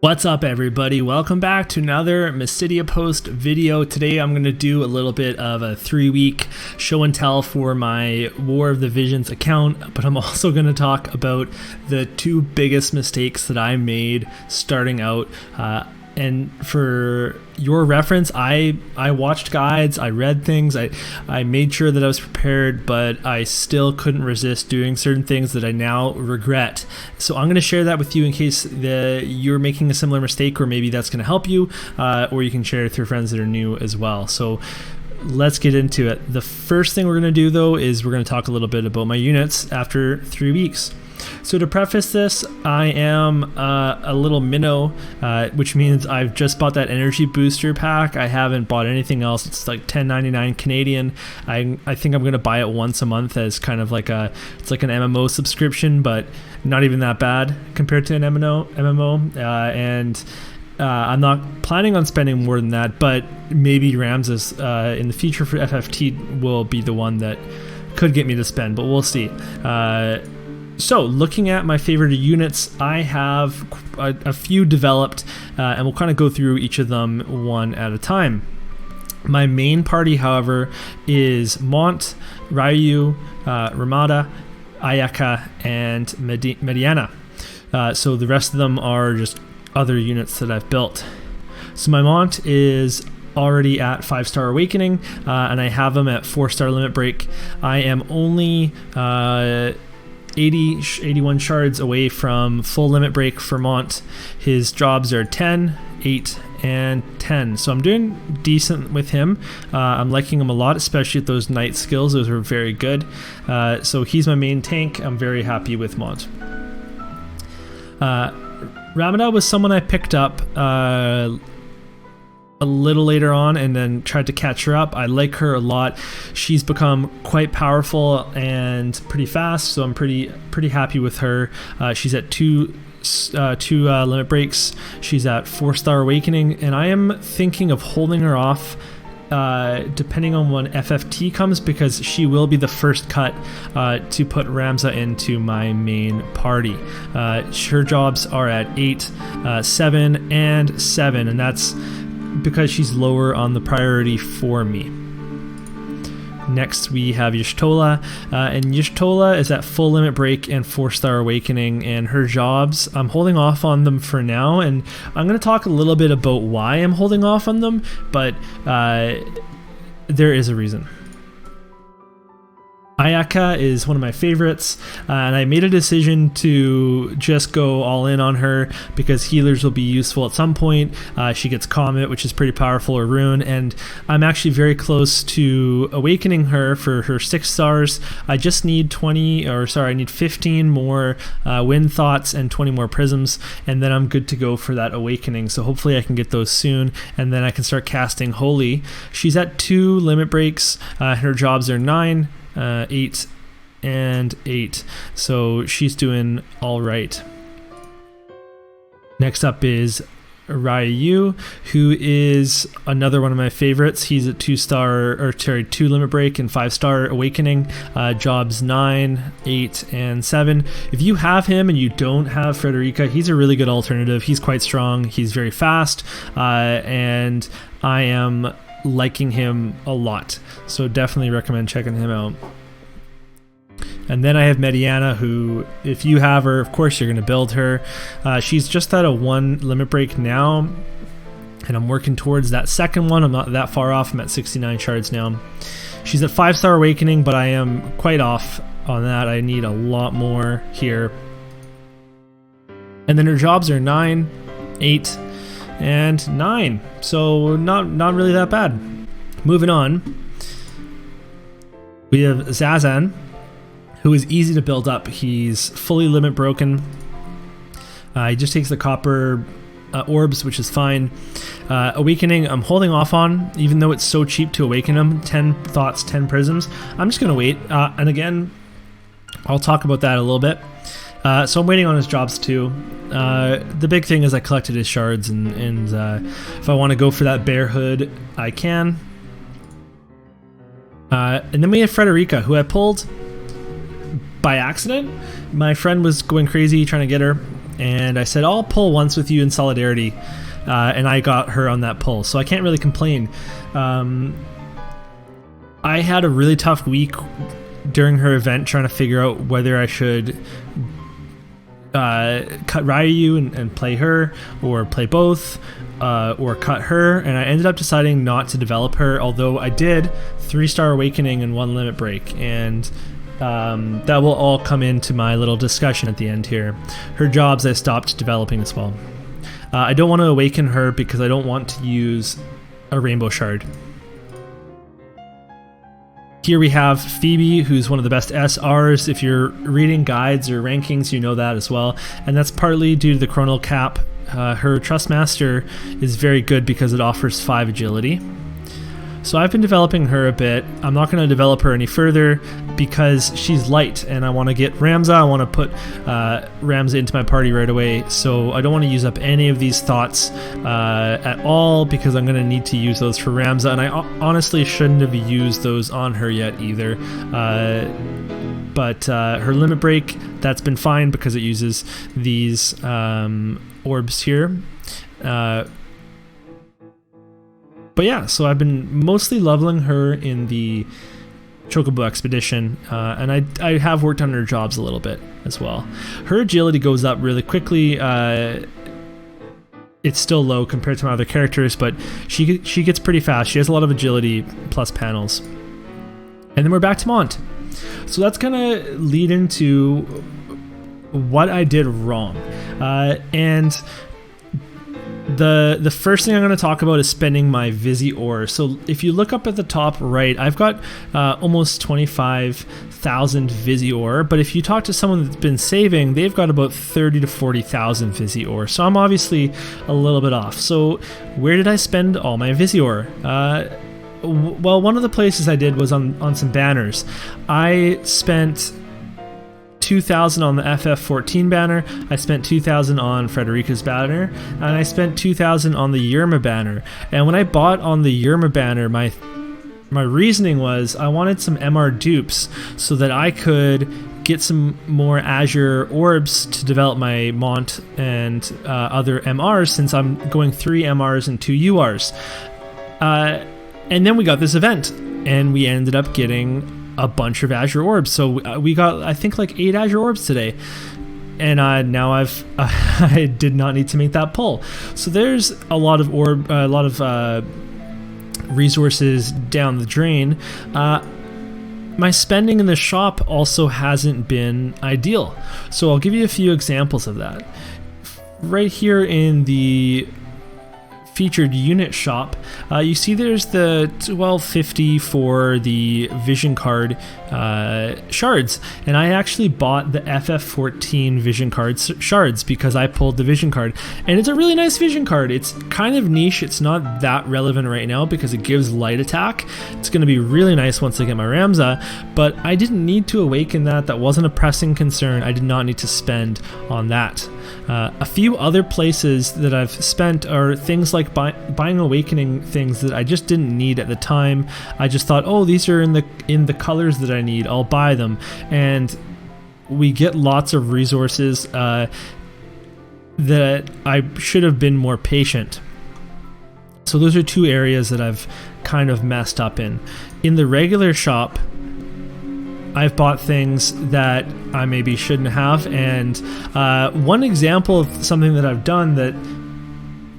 What's up, everybody? Welcome back to another Mystidia Post video. Today I'm going to do a little bit of a 3-week show and tell for my War of the Visions account, but I'm also going to talk about the 2 biggest mistakes that I made starting out. And for your reference, I watched guides, I read things, I made sure that I was prepared, but I still couldn't resist doing certain things that I now regret. So I'm going to share that with you in case you're making a similar mistake, or maybe that's going to help you, or you can share it with your friends that are new as well. So let's get into it. The first thing we're going to do, though, is we're going to talk a little bit about my units after 3 weeks. So to preface this, I am a little minnow, which means I've just bought that energy booster pack. I haven't bought anything else. It's like $10.99 Canadian. I think I'm going to buy it once a month as kind of like it's like an MMO subscription, but not even that bad compared to an MMO. And I'm not planning on spending more than that, but maybe Ramses in the future for FFT will be the one that could get me to spend, but we'll see. So looking at my favorite units, I have a few developed, and we'll kind of go through each of them one at a time. My main party, however, is Mont, Ryu, Ramada, Ayaka, and Mediana. So the rest of them are just other units that I've built. So my Mont is already at 5-star awakening, and I have them at 4-star limit break. I am only 81 shards away from full limit break for Mont. His jobs are 10, 8, and 10. So I'm doing decent with him. I'm liking him a lot, especially with those knight skills. Those are very good. So he's my main tank. I'm very happy with Mont. Ramada was someone I picked up a little later on and then tried to catch her up. I like her a lot. She's become quite powerful and pretty fast, so I'm pretty happy with her. She's at two limit breaks. She's at 4-star awakening, and I am thinking of holding her off depending on when FFT comes, because she will be the first cut to put Ramza into my main party. Her jobs are at 8, 7, and 7, and that's because she's lower on the priority for me. Next we have Y'shtola, and Y'shtola is at full limit break and 4-star awakening, and her jobs, I'm holding off on them for now, and I'm going to talk a little bit about why I'm holding off on them, but there is a reason. Ayaka is one of my favorites, and I made a decision to just go all in on her because healers will be useful at some point. She gets Comet, which is pretty powerful, or Rune, and I'm actually very close to awakening her for her 6 stars. I just need I need 15 more Wind Thoughts and 20 more Prisms, and then I'm good to go for that awakening. So hopefully I can get those soon, and then I can start casting Holy. She's at 2 limit breaks. Her jobs are 9, 8, and 8, so she's doing all right. Next up is Ryu, who is another one of my favorites. He's at 2 limit break and 5-star awakening. Jobs 9, 8, and 7. If you have him and you don't have Frederica, he's a really good alternative. He's quite strong. He's very fast, and I am liking him a lot, so definitely recommend checking him out. And then I have Mediana, who, if you have her, of course you're going to build her. She's just at a 1 limit break now, and I'm working towards that second one. I'm not that far off. I'm at 69 shards now. She's at 5-star awakening, but I am quite off on that. I need a lot more here. And then her jobs are 9, 8, and 9, so not really that bad. Moving on, we have Zazan, who is easy to build up. He's fully limit broken. He just takes the copper orbs, which is fine. Awakening, I'm holding off on, even though it's so cheap to awaken him. 10 thoughts, 10 prisms. I'm just gonna wait, and again, I'll talk about that a little bit. So I'm waiting on his jobs too. The big thing is I collected his shards, and if I want to go for that bear hood, I can. And then we have Frederica, who I pulled by accident. My friend was going crazy trying to get her, and I said, I'll pull once with you in solidarity, and I got her on that pull, so I can't really complain. I had a really tough week during her event trying to figure out whether I should cut Ryu and play her, or play both, or cut her, and I ended up deciding not to develop her, although I did 3-star awakening and 1 limit break, and that will all come into my little discussion at the end here. Her jobs I stopped developing as well. I don't want to awaken her because I don't want to use a rainbow shard. Here we have Phoebe, who's one of the best SRs. If you're reading guides or rankings, you know that as well. And that's partly due to the chronal cap. Her Trust Master is very good because it offers 5 agility. So I've been developing her a bit. I'm not going to develop her any further because she's light and I want to get Ramza. I want to put Ramza into my party right away. So I don't want to use up any of these thoughts at all because I'm going to need to use those for Ramza. And I honestly shouldn't have used those on her yet either. But her limit break, that's been fine because it uses these orbs here. But yeah, so I've been mostly leveling her in the Chocobo Expedition, and I have worked on her jobs a little bit as well. Her agility goes up really quickly. It's still low compared to my other characters, but she gets pretty fast. She has a lot of agility plus panels. And then we're back to Mont. So that's gonna lead into what I did wrong. And the first thing I'm going to talk about is spending my Visi ore. So if you look up at the top right, I've got almost 25,000 Visi ore, but if you talk to someone that's been saving, they've got about 30 to 40,000 Visi ore. So I'm obviously a little bit off. So where did I spend all my Visi ore? Well, one of the places I did was on some banners. I spent 2,000 on the FF14 banner, I spent 2,000 on Frederica's banner, and I spent 2,000 on the Yerma banner. And when I bought on the Yerma banner, my reasoning was I wanted some MR dupes so that I could get some more Azure orbs to develop my Mont and other MRs, since I'm going 3 MRs and 2 URs. And then we got this event, and we ended up getting a bunch of Azure orbs. So we got, I think, like 8 Azure orbs today, and now I did not need to make that pull. So there's a lot of resources down the drain. My spending in the shop also hasn't been ideal. So I'll give you a few examples of that. Right here in the featured unit shop, you see there's the 1250 for the vision card shards, and I actually bought the FF14 vision card shards because I pulled the vision card, and it's a really nice vision card. It's kind of niche, it's not that relevant right now because it gives light attack. It's going to be really nice once I get my Ramza, but I didn't need to awaken that. That wasn't a pressing concern. I did not need to spend on that. A few other places that I've spent are things like buying awakening things that I just didn't need at the time. I just thought, oh, these are in the colors that I need, I'll buy them. And we get lots of resources that I should have been more patient. So those are 2 areas that I've kind of messed up in. In the regular shop, I've bought things that I maybe shouldn't have, and one example of something that I've done that,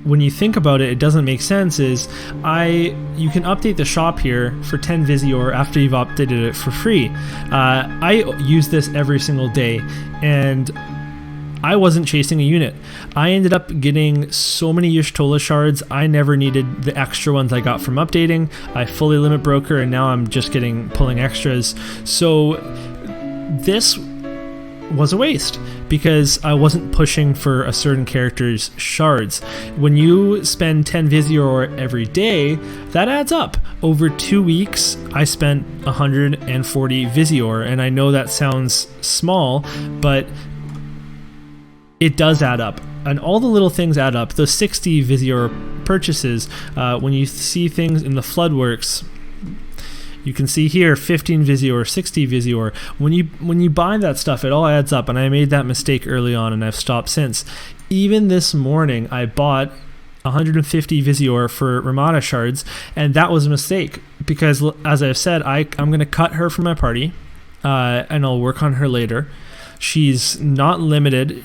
when you think about it, it doesn't make sense is you can update the shop here for 10 Visi ore after you've updated it for free. I use this every single day, and I wasn't chasing a unit. I ended up getting so many Y'shtola shards, I never needed the extra ones I got from updating. I fully limit broker, and now I'm just pulling extras. So this was a waste because I wasn't pushing for a certain character's shards. When you spend 10 Visi ore every day, that adds up. Over 2 weeks, I spent 140 Visi ore, and I know that sounds small, but it does add up, and all the little things add up. Those 60 Visi ore purchases, when you see things in the Floodworks, You can see here 15 Visior, 60 Visior. When you buy that stuff, it all adds up, and I made that mistake early on and I've stopped since. Even this morning I bought 150 Visior for Ramada shards, and that was a mistake because, as I've said, I'm going to cut her from my party, and I'll work on her later. She's not limited.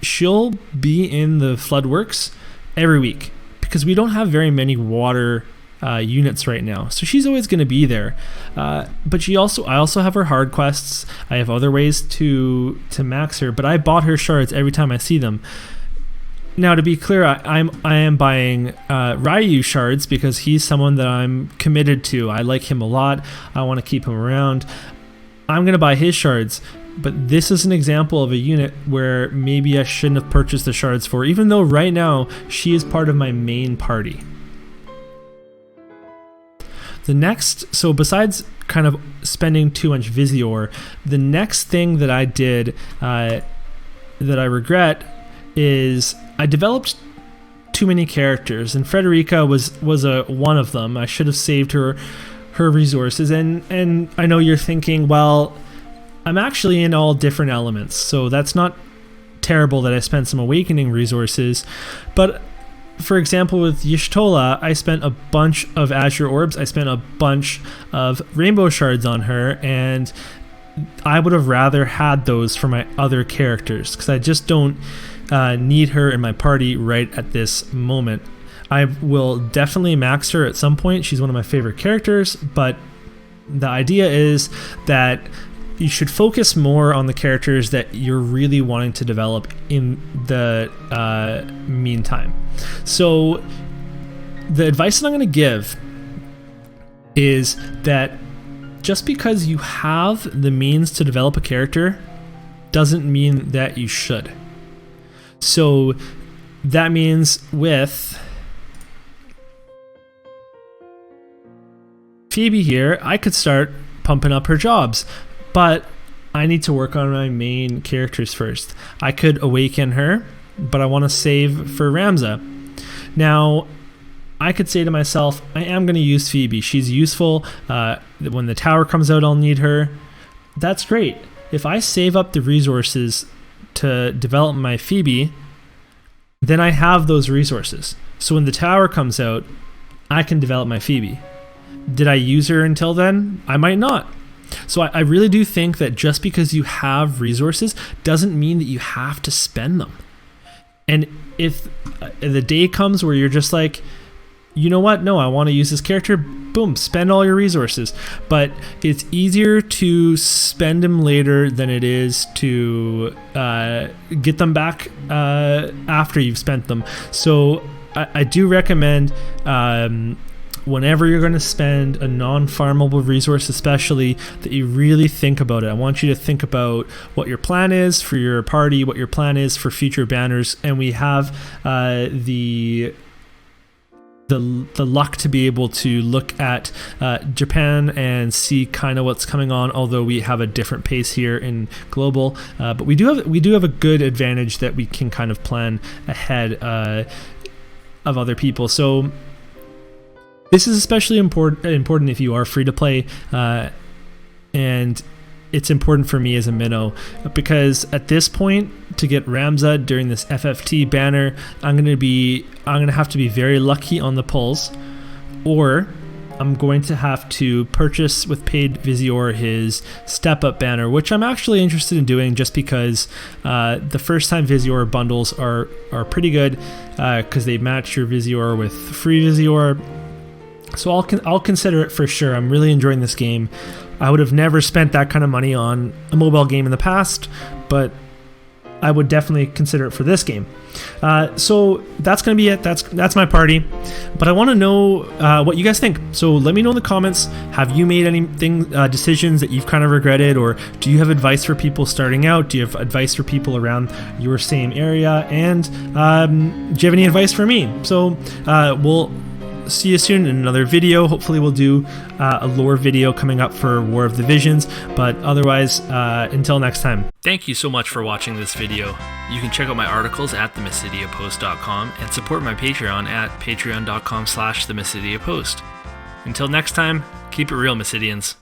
She'll be in the Floodworks every week because we don't have very many water units right now, so she's always going to be there. But I also have her hard quests. I have other ways to max her, but I bought her shards every time I see them. Now, to be clear, I am buying Ryu shards because he's someone that I'm committed to. I like him a lot. I want to keep him around. I'm going to buy his shards, but this is an example of a unit where maybe I shouldn't have purchased the shards for, even though right now she is part of my main party. So besides kind of spending too much Visior, the next thing that I did that I regret is I developed too many characters, and Frederica was one of them. I should have saved her resources, and I know you're thinking, well, I'm actually in all different elements, so that's not terrible that I spent some awakening resources. But for example, with Y'shtola, I spent a bunch of Azure Orbs, I spent a bunch of Rainbow Shards on her, and I would have rather had those for my other characters because I just don't need her in my party right at this moment. I will definitely max her at some point. She's one of my favorite characters, but the idea is that you should focus more on the characters that you're really wanting to develop in the meantime. So the advice that I'm going to give is that just because you have the means to develop a character doesn't mean that you should. So that means with Phoebe here, I could start pumping up her jobs, but I need to work on my main characters first. I could awaken her, but I want to save for Ramza. Now, I could say to myself, I am going to use Phoebe. She's useful. When the tower comes out, I'll need her. That's great. If I save up the resources to develop my Phoebe, then I have those resources. So when the tower comes out, I can develop my Phoebe. Did I use her until then? I might not. So I really do think that just because you have resources doesn't mean that you have to spend them. And if the day comes where you're just like, you know what? No, I want to use this character. Boom, spend all your resources. But it's easier to spend them later than it is to get them back after you've spent them. So I do recommend whenever you're going to spend a non-farmable resource, especially, that you really think about it. I want you to think about what your plan is for your party, what your plan is for future banners, and we have the luck to be able to look at Japan and see kind of what's coming on, although we have a different pace here in global, but we do have a good advantage that we can kind of plan ahead of other people. So this is especially important if you are free to play, and it's important for me as a minnow, because at this point, to get Ramza during this FFT banner, I'm gonna have to be very lucky on the pulls, or I'm going to have to purchase with paid Visior his step up banner, which I'm actually interested in doing just because the first time Visior bundles are pretty good because they match your Visior with free Visior. So I'll consider it for sure. I'm really enjoying this game. I would have never spent that kind of money on a mobile game in the past, but I would definitely consider it for this game. So that's going to be it. That's my party. But I want to know what you guys think. So let me know in the comments. Have you made anything decisions that you've kind of regretted, or do you have advice for people starting out? Do you have advice for people around your same area? And do you have any advice for me? So we'll see you soon in another video. Hopefully we'll do a lore video coming up for War of the Visions, but otherwise until next time. Thank you so much for watching this video. You can check out my articles at themysidiapost.com and support my Patreon at patreon.com/themysidiapost. Until next time, keep it real, Mysidians.